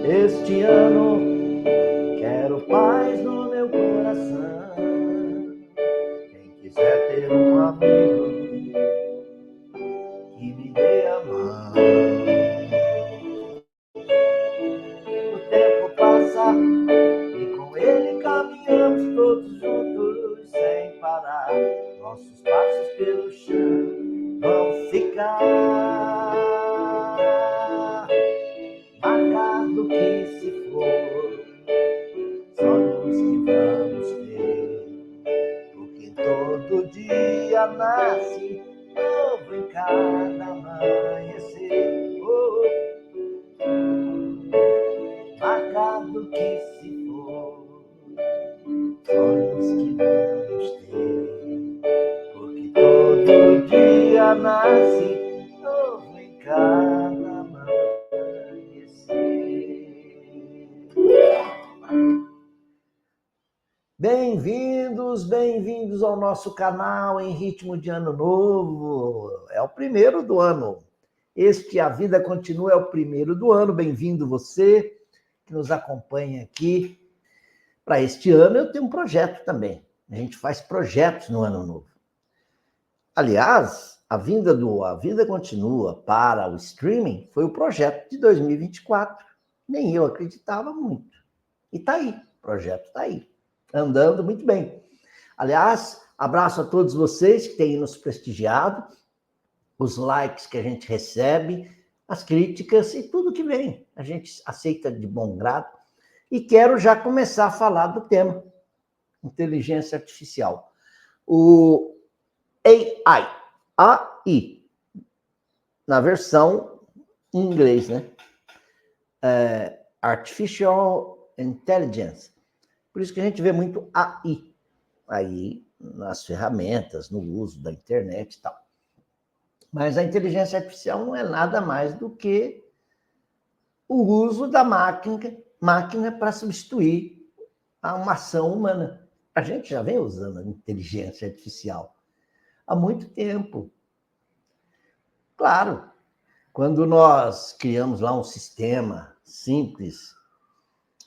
Este ano quero paz no meu coração. Quem quiser ter um amigo que me dê a mão. O tempo passa e com ele caminhamos todos juntos sem parar. Nossos passos pelo chão vão ficar marcado que se for, sonhos que vamos ter, porque todo dia nasce novo em cada amanhecer. Marcado que se for, sonhos que vamos ter, porque todo dia nasce novo em cada amanhecer. Bem-vindos ao nosso canal em ritmo de ano novo. É o primeiro do ano. Este A Vida Continua é o primeiro do ano. Bem-vindo você que nos acompanha aqui. Para este ano eu tenho um projeto também. A gente faz projetos no ano novo. Aliás, a vinda do A Vida Continua para o streaming foi o projeto de 2024. Nem eu acreditava muito. E tá aí, o projeto tá aí, andando muito bem. Aliás, abraço a todos vocês que têm nos prestigiado, os likes que a gente recebe, as críticas e tudo que vem. A gente aceita de bom grado. E quero já começar a falar do tema, inteligência artificial. O AI, na versão em inglês, né? Artificial Intelligence. Por isso que a gente vê muito AI aí nas ferramentas, no uso da internet e tal. Mas a inteligência artificial não é nada mais do que o uso da máquina para substituir uma ação humana. A gente já vem usando a inteligência artificial há muito tempo. Claro, quando nós criamos lá um sistema simples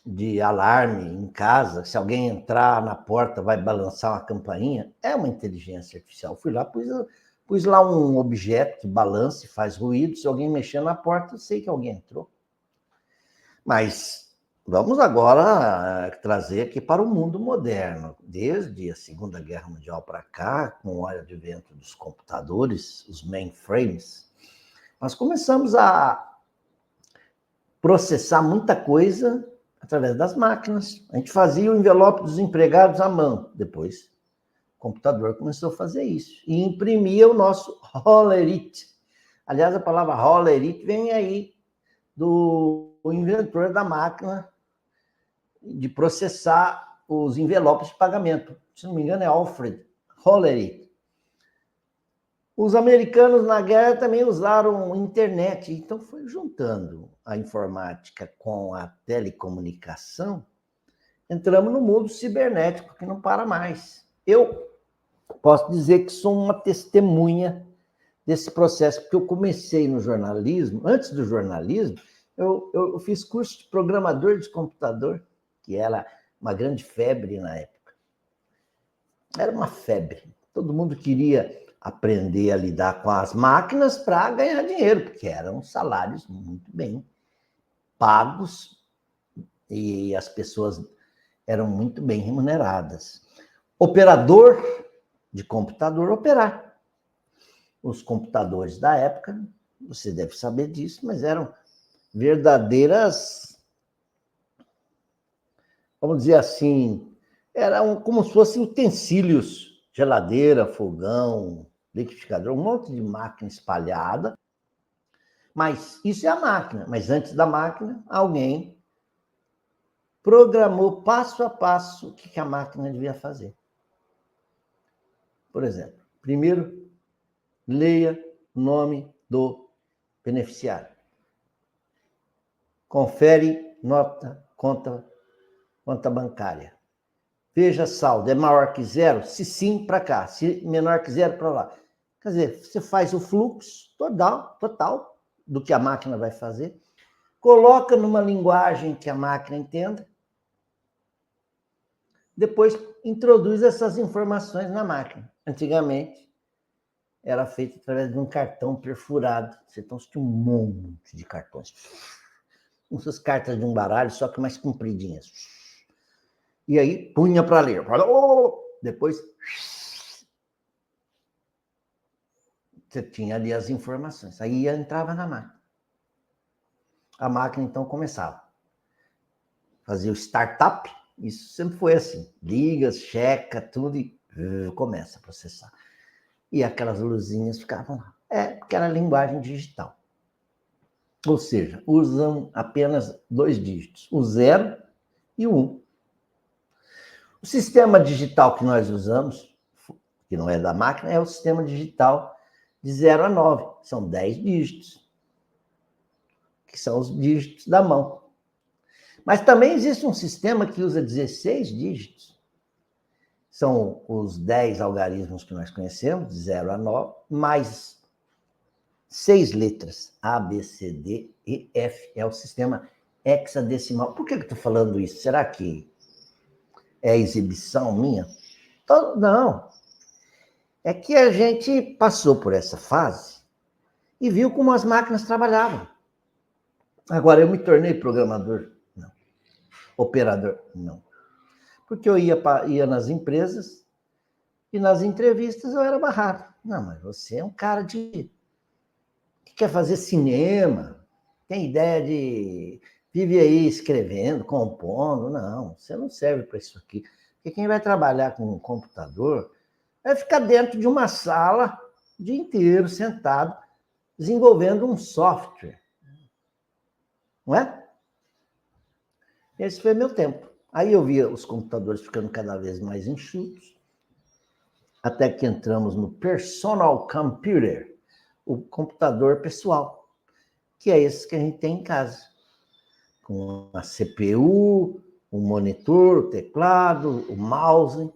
de alarme em casa, se alguém entrar na porta vai balançar uma campainha, é uma inteligência artificial. Fui lá, pus lá um objeto que balança e faz ruído, se alguém mexer na porta, eu sei que alguém entrou. Mas vamos agora trazer aqui para o mundo moderno. Desde a Segunda Guerra Mundial para cá, com o advento dos computadores, os mainframes, nós começamos a processar muita coisa através das máquinas. A gente fazia o envelope dos empregados à mão. Depois, o computador começou a fazer isso. E imprimia o nosso Hollerith. Aliás, a palavra Hollerith vem aí do inventor da máquina de processar os envelopes de pagamento. Se não me engano, é Alfred Hollerith. Os americanos na guerra também usaram internet, então foi juntando a informática com a telecomunicação, entramos no mundo cibernético que não para mais. Eu posso dizer que sou uma testemunha desse processo, porque eu comecei no jornalismo, antes do jornalismo, eu fiz curso de programador de computador, que era uma grande febre na época. Era uma febre. Todo mundo queria aprender a lidar com as máquinas para ganhar dinheiro, porque eram salários muito bem pagos e as pessoas eram muito bem remuneradas. Operador de computador, operar. Os computadores da época, você deve saber disso, mas eram verdadeiras, vamos dizer assim, eram como se fossem utensílios, geladeira, fogão, liquidificador, um monte de máquina espalhada. Mas isso é a máquina. Mas antes da máquina, alguém programou passo a passo o que a máquina devia fazer. Por exemplo, primeiro, leia o nome do beneficiário. Confere nota, conta bancária. Veja saldo, é maior que zero? Se sim, para cá. Se menor que zero, para lá. Quer dizer, você faz o fluxo total do que a máquina vai fazer. coloca numa linguagem que a máquina entenda, depois introduz essas informações na máquina. Antigamente, era feito através de um cartão perfurado. Você tinha um monte de cartões. Essas cartas de um baralho, só que mais compridinhas. E aí, punha para ler. Depois, você tinha ali as informações. Aí entrava na máquina. A máquina, então, começava. Fazia o startup. Isso sempre foi assim. Liga, checa, tudo e começa a processar. E aquelas luzinhas ficavam lá. Porque era linguagem digital. Ou seja, usam apenas 2 dígitos, o 0 e o 1. O sistema digital que nós usamos, que não é da máquina, é o sistema digital de 0 a 9. São 10 dígitos, que são os dígitos da mão. Mas também existe um sistema que usa 16 dígitos. São os 10 algarismos que nós conhecemos, de 0 a 9, mais 6 letras, A, B, C, D, E, F. É o sistema hexadecimal. Por que eu estou falando isso? Será que é exibição minha? Não. É que a gente passou por essa fase e viu como as máquinas trabalhavam. Agora, eu me tornei programador? Não. Operador? Não. Porque eu ia nas empresas e nas entrevistas eu era barrado. Não, mas você é um cara que quer fazer cinema, tem ideia de... vive aí escrevendo, compondo. Não, você não serve para isso aqui. Porque quem vai trabalhar com um computador vai ficar dentro de uma sala o dia inteiro, sentado, desenvolvendo um software. Não é? Esse foi meu tempo. Aí eu via os computadores ficando cada vez mais enxutos, até que entramos no personal computer, o computador pessoal, que é esse que a gente tem em casa, com a CPU, o monitor, o teclado, o mouse.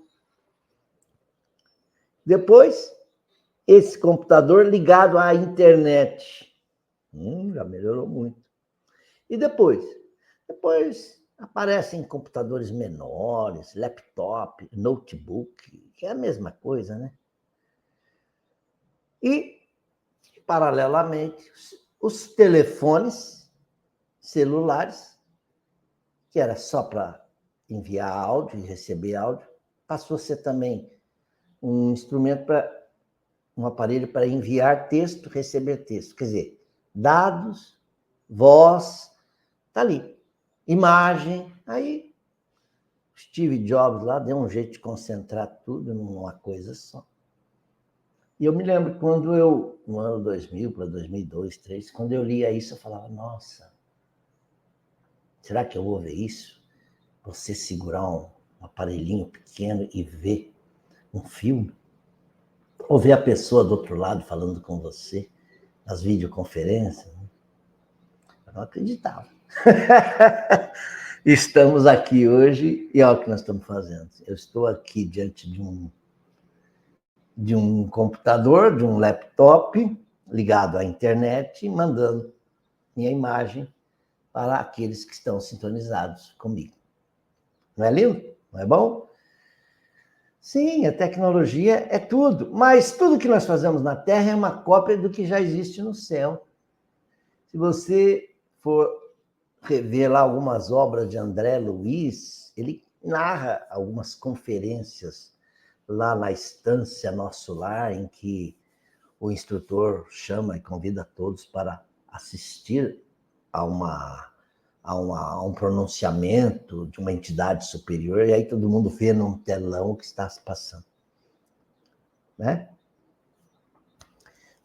Depois, esse computador ligado à internet. Já melhorou muito. E depois aparecem computadores menores, laptop, notebook, que é a mesma coisa, né? E, paralelamente, os telefones celulares, que era só para enviar áudio e receber áudio, passou a ser também um instrumento um aparelho para enviar texto, receber texto. Quer dizer, dados, voz, tá ali. Imagem, aí Steve Jobs lá deu um jeito de concentrar tudo numa coisa só. E eu me lembro quando no ano 2000 para 2002, 2003, quando eu lia isso, eu falava, nossa, será que eu vou ver isso? Você segurar um aparelhinho pequeno e ver um filme? Ou ver a pessoa do outro lado falando com você, nas videoconferências? Eu não acreditava. Estamos aqui hoje e olha o que nós estamos fazendo. Eu estou aqui diante de um computador, de um laptop, ligado à internet, mandando minha imagem para aqueles que estão sintonizados comigo. Não é lindo? Não é bom? Sim, a tecnologia é tudo, mas tudo que nós fazemos na Terra é uma cópia do que já existe no céu. Se você for rever lá algumas obras de André Luiz, ele narra algumas conferências lá na Estância Nosso Lar, em que o instrutor chama e convida todos para assistir a um pronunciamento de uma entidade superior, e aí todo mundo vê num telão o que está se passando. Né?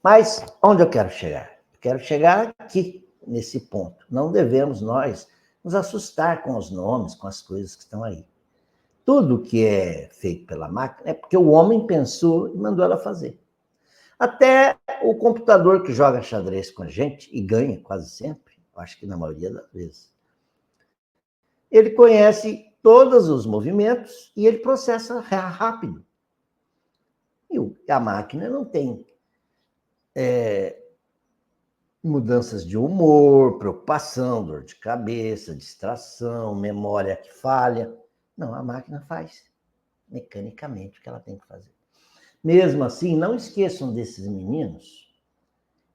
Mas onde eu quero chegar? Eu quero chegar aqui, nesse ponto. Não devemos nós nos assustar com os nomes, com as coisas que estão aí. Tudo que é feito pela máquina é porque o homem pensou e mandou ela fazer. Até o computador que joga xadrez com a gente e ganha quase sempre, acho que na maioria das vezes, ele conhece todos os movimentos e ele processa rápido. E a máquina não tem mudanças de humor, preocupação, dor de cabeça, distração, memória que falha. Não, a máquina faz mecanicamente o que ela tem que fazer. Mesmo assim, não esqueçam desses meninos,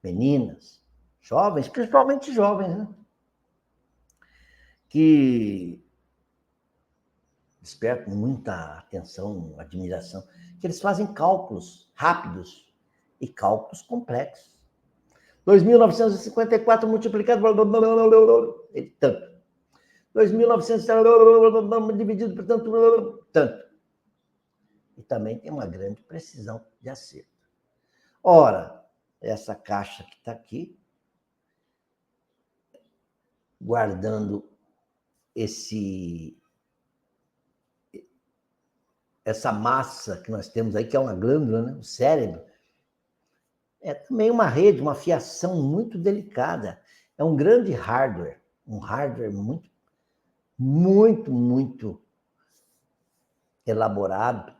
meninas, jovens, principalmente jovens, né? Que despertam muita atenção, admiração, que eles fazem cálculos rápidos e cálculos complexos. 2.954 multiplicado por tanto. 2.900 dividido por tanto. E também tem uma grande precisão de acerto. Ora, essa caixa que está aqui, guardando essa massa que nós temos aí, que é uma glândula, né? O cérebro, é também uma rede, uma fiação muito delicada. É um grande hardware, um hardware muito, muito, muito elaborado,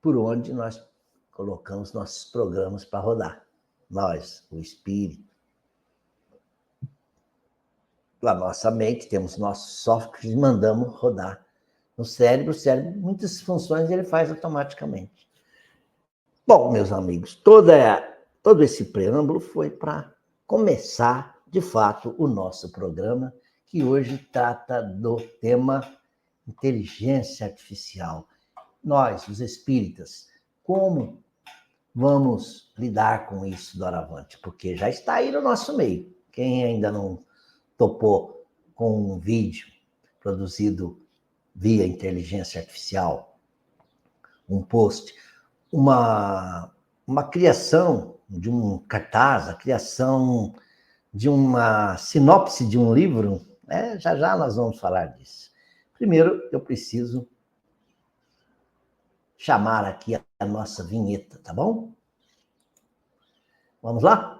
por onde nós colocamos nossos programas para rodar. Nós, o espírito, a nossa mente, temos nossos softwares e mandamos rodar no cérebro. O cérebro, muitas funções ele faz automaticamente. Bom, meus amigos, todo esse preâmbulo foi para começar, de fato, o nosso programa, que hoje trata do tema inteligência artificial. Nós, os espíritas, como vamos lidar com isso doravante? Porque já está aí no nosso meio. Quem ainda não topou com um vídeo produzido via inteligência artificial, um post, uma criação de um cartaz, a criação de uma sinopse de um livro, né? Já já nós vamos falar disso. Primeiro, eu preciso chamar aqui a nossa vinheta, tá bom? Vamos lá?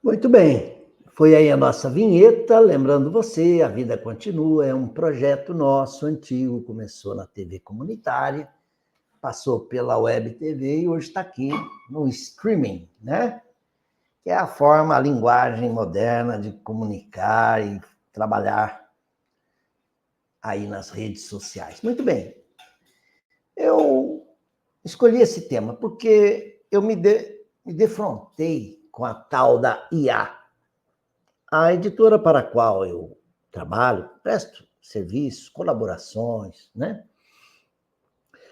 Muito bem, foi aí a nossa vinheta. Lembrando você, A Vida Continua é um projeto nosso, antigo, começou na TV comunitária, passou pela Web TV e hoje está aqui no streaming, né? Que é a forma, a linguagem moderna de comunicar e trabalhar aí nas redes sociais. Muito bem, eu escolhi esse tema porque eu me defrontei com a tal da IA. A editora para a qual eu trabalho, presto serviços, colaborações, né?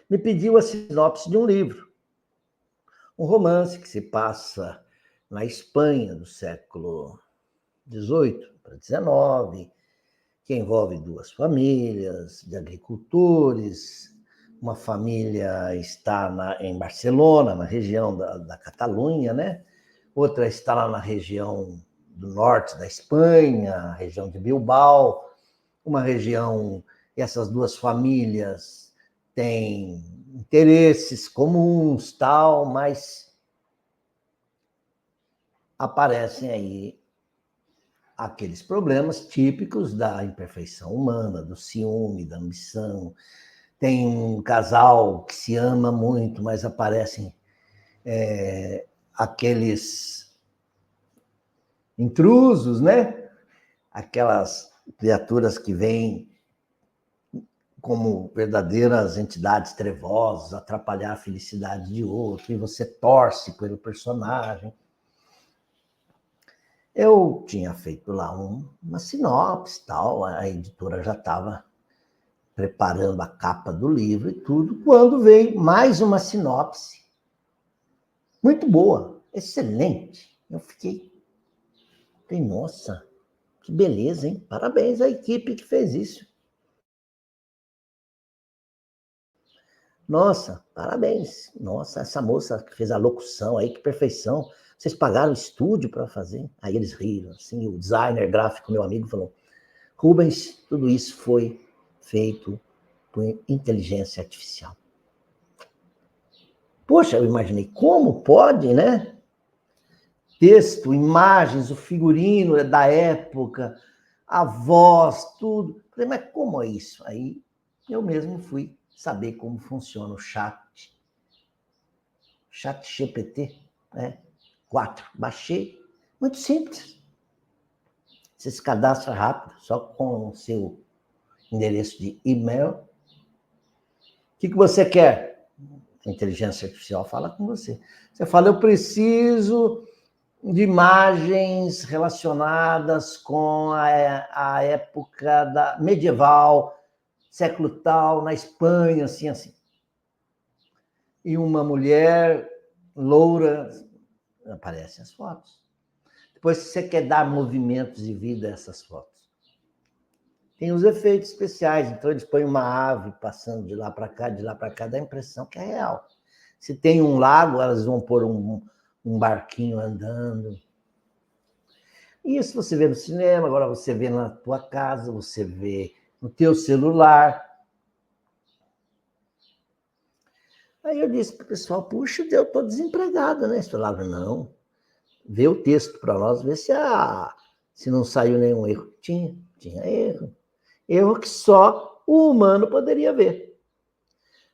Me pediu a sinopse de um livro, um romance que se passa na Espanha do século XVIII para XIX, que envolve duas famílias de agricultores. Uma família está em Barcelona, na região da Catalunha, né? Outra está lá na região do norte da Espanha, região de Bilbao, uma região que essas duas famílias têm interesses comuns, tal, mas aparecem aí aqueles problemas típicos da imperfeição humana, do ciúme, da ambição. Tem um casal que se ama muito, mas aparecem aqueles intrusos, né? Aquelas criaturas que vêm como verdadeiras entidades trevosas, atrapalhar a felicidade de outro, e você torce pelo personagem. Eu tinha feito lá uma sinopse, tal, a editora já estava preparando a capa do livro e tudo, quando veio mais uma sinopse muito boa, excelente. Eu fiquei Falei, nossa, que beleza, hein? Parabéns à equipe que fez isso. Nossa, parabéns. Nossa, essa moça que fez a locução aí, que perfeição. Vocês pagaram o estúdio para fazer? Aí eles riram, assim, o designer gráfico, meu amigo, falou, Rubens, tudo isso foi feito por inteligência artificial. Poxa, eu imaginei, como pode, né? Texto, imagens, o figurino da época, a voz, tudo. Falei, mas como é isso? Aí eu mesmo fui saber como funciona o chat GPT, né? 4. Baixei, muito simples. Você se cadastra rápido, só com o seu endereço de e-mail. O que você quer? A inteligência artificial fala com você. Você fala, eu preciso de imagens relacionadas com a época medieval, século tal, na Espanha, assim, assim. E uma mulher loura, aparecem as fotos. Depois, se você quer dar movimentos e vida a essas fotos, tem os efeitos especiais. Então, eles põem uma ave passando de lá para cá, de lá para cá, dá a impressão que é real. Se tem um lago, elas vão pôr um barquinho andando. Isso você vê no cinema, agora você vê na tua casa, você vê no teu celular. Aí eu disse para o pessoal, puxa, eu estou desempregado, né? Eles falaram, não, vê o texto para nós, vê se não saiu nenhum erro. Tinha erro. Erro que só o humano poderia ver.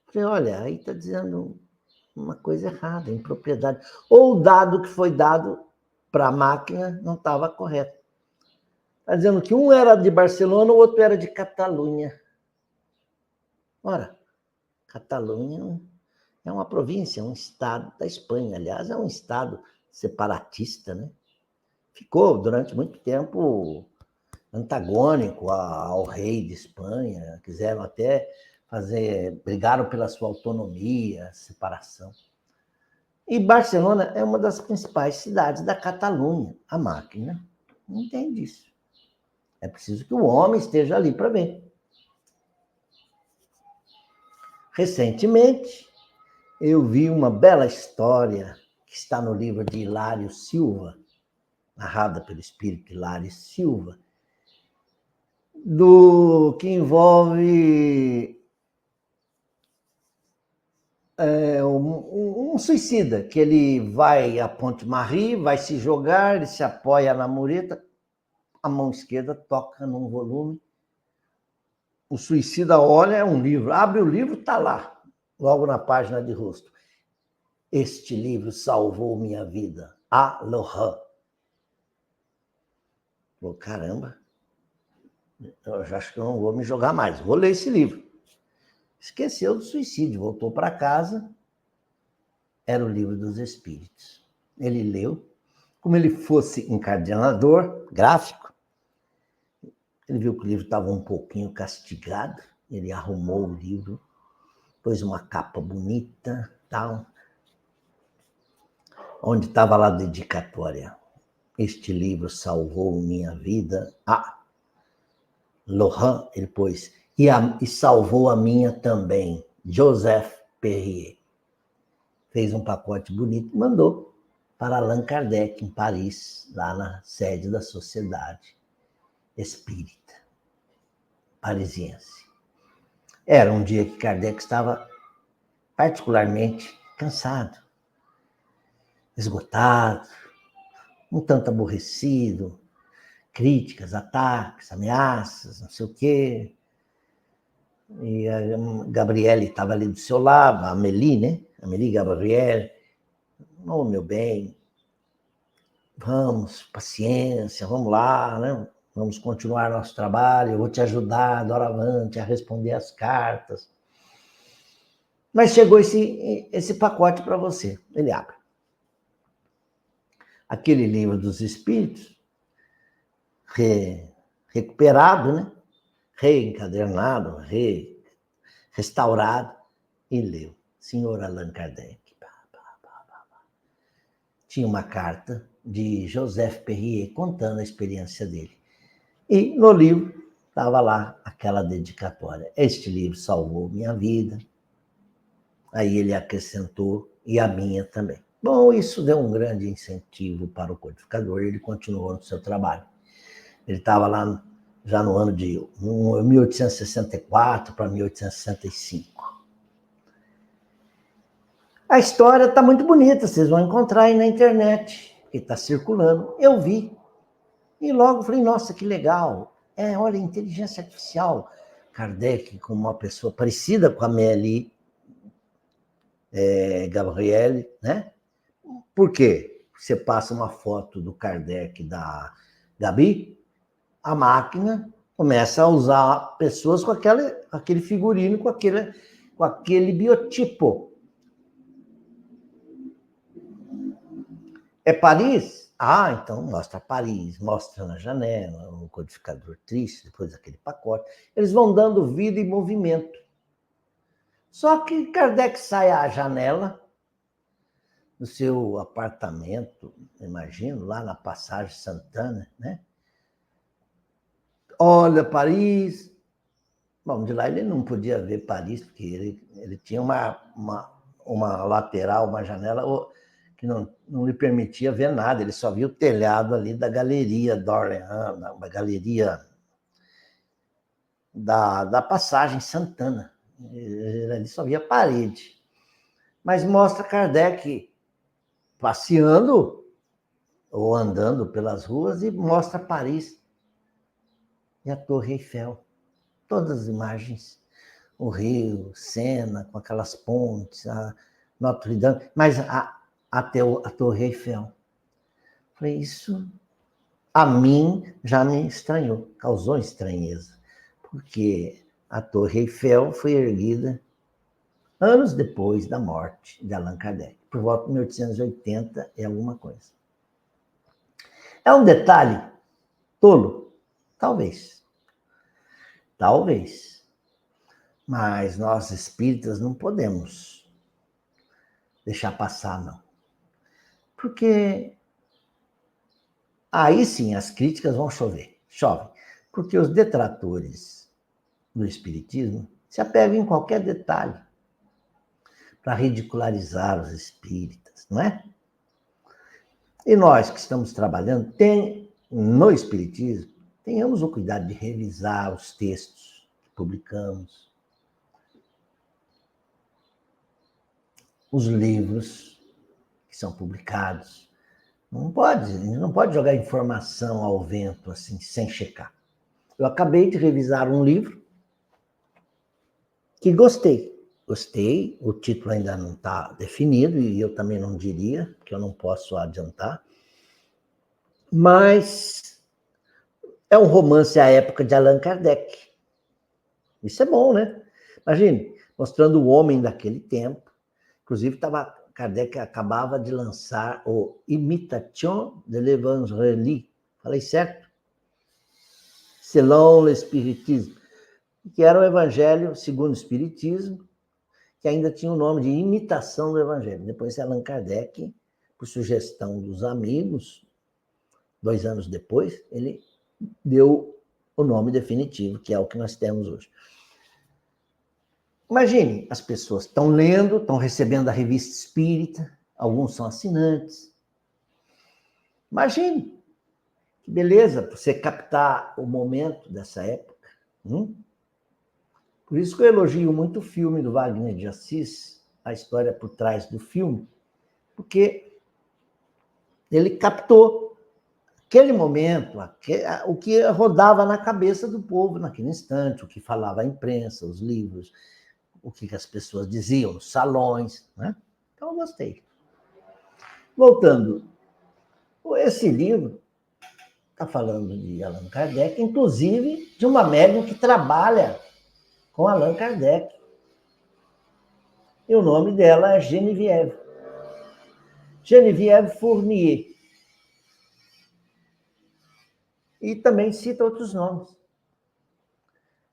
Falei, olha, aí está dizendo uma coisa errada, impropriedade. Ou o dado que foi dado para a máquina não estava correto. Está dizendo que um era de Barcelona, o outro era de Catalunha. Ora, Catalunha é uma província, um estado da Espanha. Aliás, é um estado separatista, né? Ficou durante muito tempo antagônico ao rei de Espanha. Quiseram até brigaram pela sua autonomia, separação. E Barcelona é uma das principais cidades da Catalunha. A máquina não entende isso. É preciso que o homem esteja ali para ver. Recentemente, eu vi uma bela história que está no livro de Hilário Silva, narrada pelo espírito Hilário Silva, que envolve um suicida, que ele vai à Ponte Marie, vai se jogar, ele se apoia na mureta, a mão esquerda toca num volume, o suicida olha, é um livro, abre o livro, está lá, logo na página de rosto. Este livro salvou minha vida. Aloha. Oh, caramba, eu já acho que eu não vou me jogar mais, vou ler esse livro. Esqueceu do suicídio, voltou para casa, era o livro dos espíritos. Ele leu, como ele fosse encadenador gráfico, ele viu que o livro estava um pouquinho castigado, ele arrumou o livro, pôs uma capa bonita, tal, onde estava lá a dedicatória. Este livro salvou minha vida. Lohan, ele pôs, e salvou a minha também, Joseph Perrier. Fez um pacote bonito e mandou para Allan Kardec, em Paris, lá na sede da Sociedade Espírita Parisiense. Era um dia que Kardec estava particularmente cansado, esgotado, um tanto aborrecido, críticas, ataques, ameaças, não sei o quê. E a Gabriele estava ali do seu lado, a Amélie, né? Amélie Gabriele. Oh, meu bem, vamos, paciência, vamos lá, né? Vamos continuar nosso trabalho, eu vou te ajudar, doravante, a responder as cartas. Mas chegou esse pacote para você. Ele abre. Aquele livro dos espíritos, recuperado, né? Reencadernado, restaurado, e leu. Senhor Allan Kardec. Tinha uma carta de Joseph Perrier, contando a experiência dele. E no livro estava lá aquela dedicatória. Este livro salvou minha vida. Aí ele acrescentou, e a minha também. Bom, isso deu um grande incentivo para o codificador, ele continuou no seu trabalho. Ele estava lá já no ano de 1864 para 1865. A história está muito bonita, vocês vão encontrar aí na internet, que está circulando. Eu vi. E logo falei, nossa, que legal. Olha, inteligência artificial. Kardec, como uma pessoa parecida com a Amélie Gabriele, né? Por quê? Você passa uma foto do Kardec da Gabi, a máquina começa a usar pessoas com aquele figurino, com aquele biotipo. É Paris? Ah, então mostra Paris, mostra na janela, um codificador triste, depois aquele pacote. Eles vão dando vida e movimento. Só que Kardec sai à janela do seu apartamento, imagino, lá na Passagem Santana, né? Olha Paris. Bom, de lá ele não podia ver Paris, porque ele tinha uma lateral, uma janela que não lhe permitia ver nada, ele só via o telhado ali da galeria d'Orléans, da galeria da Passagem Santana. Ele só via parede. Mas mostra Kardec passeando ou andando pelas ruas e mostra Paris e a Torre Eiffel. Todas as imagens, o Rio, Sena, com aquelas pontes, a Notre Dame, mas até a Torre Eiffel. Falei, isso a mim já me estranhou, causou estranheza, porque a Torre Eiffel foi erguida anos depois da morte de Allan Kardec, por volta de 1880 e alguma coisa. É um detalhe tolo? Talvez. Talvez. Mas nós espíritas não podemos deixar passar, não. Porque aí sim as críticas vão chover. Chovem. Porque os detratores do espiritismo se apegam em qualquer detalhe para ridicularizar os espíritas, não é? E nós que estamos trabalhando no espiritismo, tenhamos o cuidado de revisar os textos que publicamos, os livros que são publicados. A gente não pode jogar informação ao vento assim, sem checar. Eu acabei de revisar um livro que gostei. Gostei, o título ainda não está definido, e eu também não diria, que eu não posso adiantar. Mas é um romance à época de Allan Kardec. Isso é bom, né? Imagine, mostrando o homem daquele tempo. Inclusive, Kardec acabava de lançar o Imitation de l'Evangile. Falei certo? Selon l'Espiritisme. Que era o Evangelho segundo o Espiritismo, que ainda tinha o nome de Imitação do Evangelho. Depois, Allan Kardec, por sugestão dos amigos, 2 anos depois, ele deu o nome definitivo, que é o que nós temos hoje. Imagine, as pessoas estão lendo, estão recebendo a revista espírita, alguns são assinantes. Imagine, que beleza, para você captar o momento dessa época. Por isso que eu elogio muito o filme do Wagner de Assis, a história por trás do filme, porque ele captou aquele momento, o que rodava na cabeça do povo naquele instante, o que falava a imprensa, os livros, o que as pessoas diziam nos salões, né? Então, eu gostei. Voltando, esse livro está falando de Allan Kardec, inclusive de uma médium que trabalha com Allan Kardec. E o nome dela é Geneviève. Geneviève Fournier. E também cita outros nomes,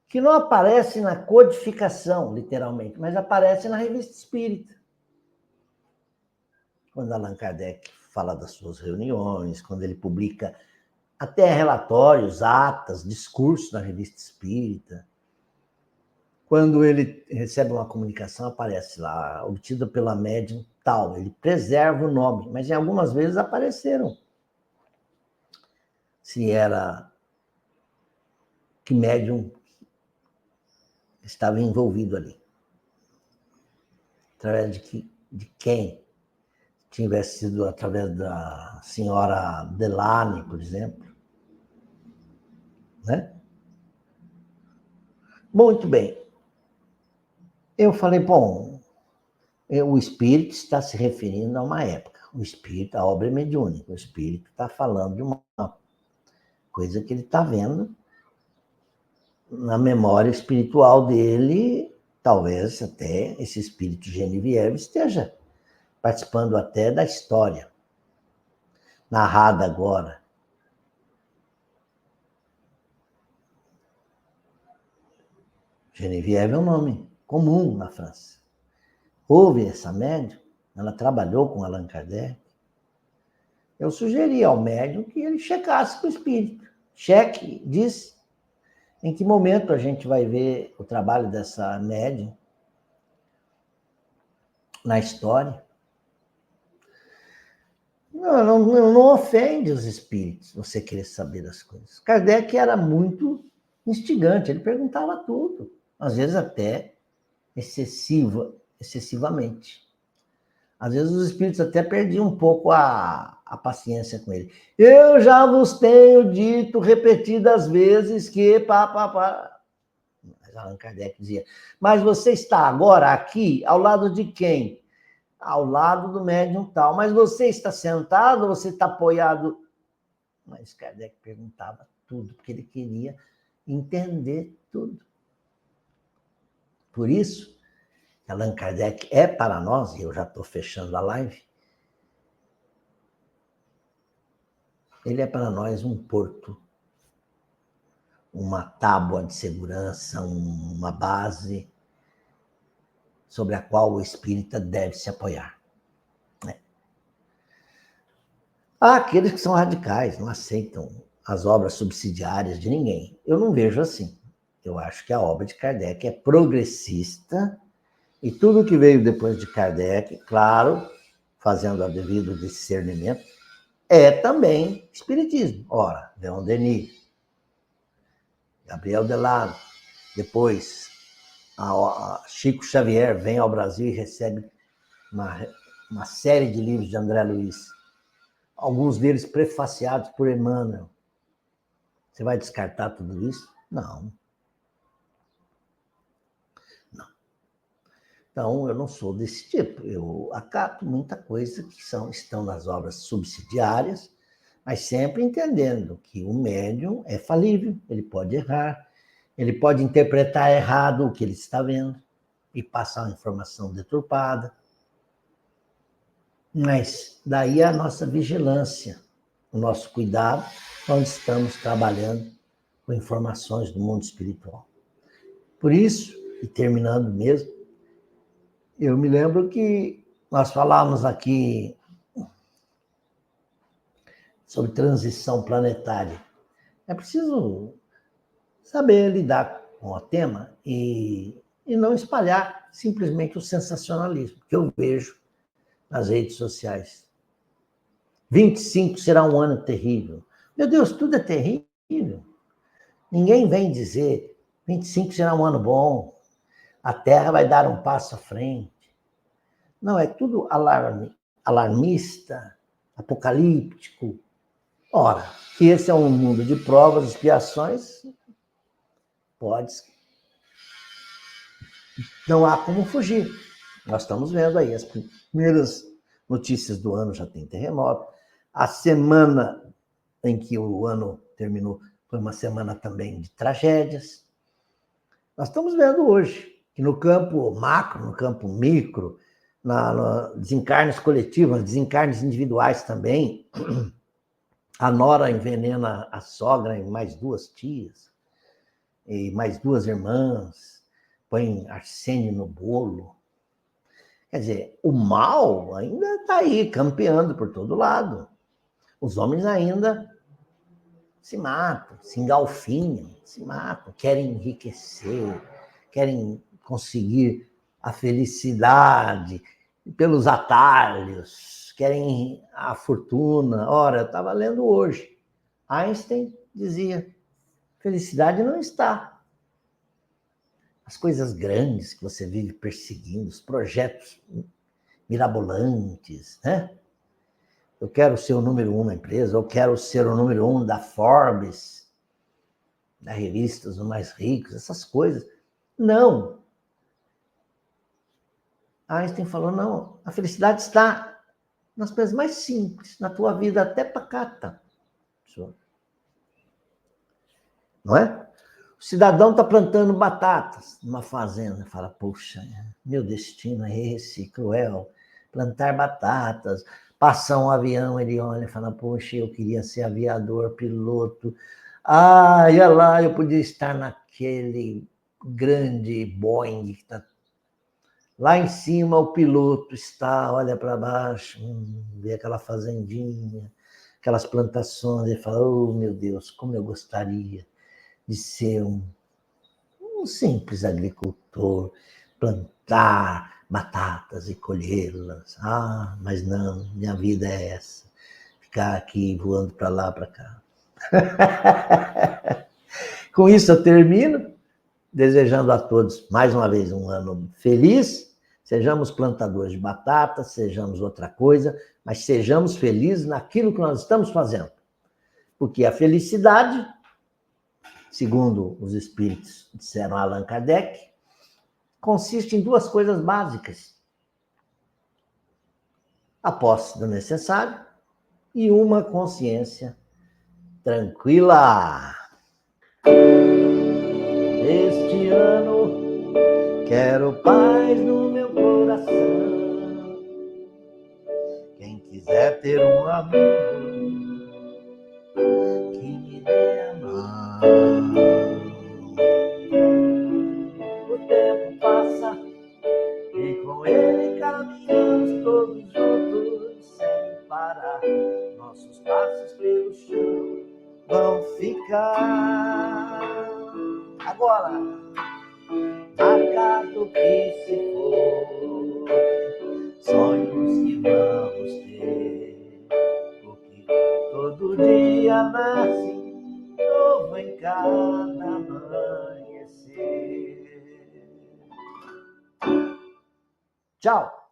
que não aparecem na codificação, literalmente, mas aparecem na revista espírita. Quando Allan Kardec fala das suas reuniões, quando ele publica até relatórios, atas, discursos na Revista Espírita. Quando ele recebe uma comunicação, aparece lá, obtida pela médium tal. Ele preserva o nome, mas em algumas vezes apareceram. Se era que médium estava envolvido ali. Através de quem? Tivesse sido através da senhora Delane, por exemplo. Né? Muito bem. Eu falei, bom, o espírito está se referindo a uma época. O espírito, a obra é mediúnica. O espírito está falando de uma coisa que ele está vendo na memória espiritual dele. Talvez até esse espírito Genevieve esteja participando até da história narrada agora. Genevieve é um nome comum na França. Houve essa médium, ela trabalhou com Allan Kardec. Eu sugeri ao médium que ele checasse com o espírito. Cheque, diz em que momento a gente vai ver o trabalho dessa médium na história. Não ofende os espíritos você querer saber das coisas. Kardec era muito instigante, ele perguntava tudo, às vezes até excessivamente. Às vezes os espíritos até perdiam um pouco a paciência com ele. Eu já vos tenho dito repetidas vezes que pá. Mas Allan Kardec dizia, mas você está agora aqui ao lado de quem? Ao lado do médium tal. Mas você está sentado ou você está apoiado? Mas Kardec perguntava tudo, porque ele queria entender tudo. Por isso, Allan Kardec é para nós, e eu já estou fechando a live, ele é para nós um porto, uma tábua de segurança, uma base sobre a qual o espírita deve se apoiar. Há aqueles que são radicais, não aceitam as obras subsidiárias de ninguém. Eu não vejo assim. Eu acho que a obra de Kardec é progressista e tudo que veio depois de Kardec, claro, fazendo o devido discernimento, é também espiritismo. Ora, Leon Denis, Gabriel Delano, depois a Chico Xavier vem ao Brasil e recebe uma série de livros de André Luiz, alguns deles prefaciados por Emmanuel. Você vai descartar tudo isso? Não. Então, eu não sou desse tipo. Eu acato muita coisa que estão nas obras subsidiárias, mas sempre entendendo que o médium é falível, ele pode errar, ele pode interpretar errado o que ele está vendo e passar uma informação deturpada. Mas daí a nossa vigilância, o nosso cuidado, onde estamos trabalhando com informações do mundo espiritual. Por isso, e terminando mesmo, eu me lembro que nós falávamos aqui sobre transição planetária. É preciso saber lidar com o tema e não espalhar simplesmente o sensacionalismo, que eu vejo nas redes sociais. 25 será um ano terrível. Meu Deus, tudo é terrível. Ninguém vem dizer 25 será um ano bom, a Terra vai dar um passo à frente. Não, é tudo alarmista, apocalíptico. Ora, que esse é um mundo de provas, expiações, pode. Não há como fugir. Nós estamos vendo aí as primeiras notícias do ano, já tem terremoto. A semana em que o ano terminou foi uma semana também de tragédias. Nós estamos vendo hoje que no campo macro, no campo micro, na desencarnes coletivos, desencarnes individuais também, a nora envenena a sogra e mais 2 tias, e mais 2 irmãs, põe arsênio no bolo. Quer dizer, o mal ainda está aí, campeando por todo lado. Os homens ainda se matam, se engalfinham, se matam, querem enriquecer, querem conseguir a felicidade pelos atalhos, querem a fortuna. Ora, eu estava lendo hoje, Einstein dizia, felicidade não está. As coisas grandes que você vive perseguindo, os projetos mirabolantes, né? Eu quero ser o número 1 na empresa, eu quero ser o número 1 da Forbes, da revista Os Mais Ricos, essas coisas. Não. Einstein falou, não, a felicidade está nas coisas mais simples, na tua vida até pacata. Não é? O cidadão está plantando batatas numa fazenda, fala, poxa, meu destino é esse, cruel, plantar batatas. Passa um avião, ele olha e fala, poxa, eu queria ser aviador, piloto. Ah, olha lá, eu podia estar naquele grande Boeing que está lá em cima, o piloto está, olha para baixo, vê aquela fazendinha, aquelas plantações, e fala, oh, meu Deus, como eu gostaria de ser um simples agricultor, plantar batatas e colhê-las. Ah, mas não, minha vida é essa, ficar aqui voando para lá, para cá. Com isso eu termino, desejando a todos, mais uma vez, um ano feliz. Sejamos plantadores de batata, sejamos outra coisa, mas sejamos felizes naquilo que nós estamos fazendo. Porque a felicidade, segundo os espíritos disseram a Allan Kardec, consiste em duas coisas básicas. A posse do necessário e uma consciência tranquila. Este ano quero paz no meu coração. Quem quiser ter um amigo que me dê a mão. O tempo passa e com ele caminhamos todos juntos sem parar. Nossos passos pelo chão vão ficar. Agora, marcado que se for, sonhos que vamos ter, porque todo dia nasce novo em cada amanhecer. Tchau!